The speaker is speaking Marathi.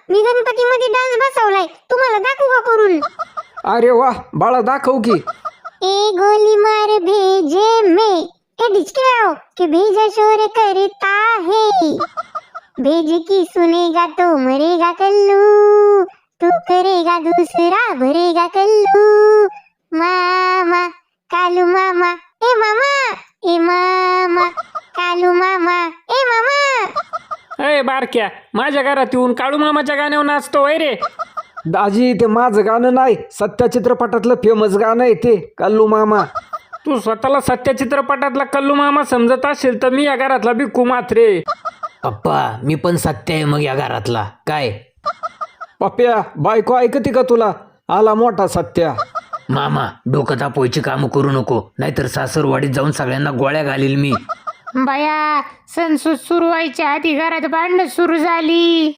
मी गणपती मध्ये डान्स बसवलाय, तुम्हाला दाखवू का करून? अरे वा बाळा, दाखव की. ए गोली मार भेजे में, ए डिचके आओ कि भेजा शोर करता है, भेज की सुनेगा तो मरेगा कल्लू, तू करेगा दूसरा भरेगा कल्लू, मामा कालू मामा, ए मामा, ए मामा कालू मामा, ए मामा. अय बारक्या, माझ्या घरात येऊन काळू मामाच्या गाण्यावर नाचतो वय रे. दाजी ते माझं गाणं नाही, सत्या चित्रपटातलं फेमस गाणं आहे ते, कल्लू मामा. तू स्वतःला सत्या चित्रपटातला कल्लू मामा समजत असेल तर मी या घरातला भिक्खू मात्रे. पप्पा मी पण सत्य आहे मग या घरातला काय. पप्प्या बायको ऐकते का तुला? आला मोठा सत्या. मामा डोकं तापवायची कामं करू नको, नाहीतर सासरवाडीत जाऊन सगळ्यांना गोळ्या घालील मी. बाया, सणसूद सुरू व्हायच्या आधी घरात भांडणं सुरू झाली.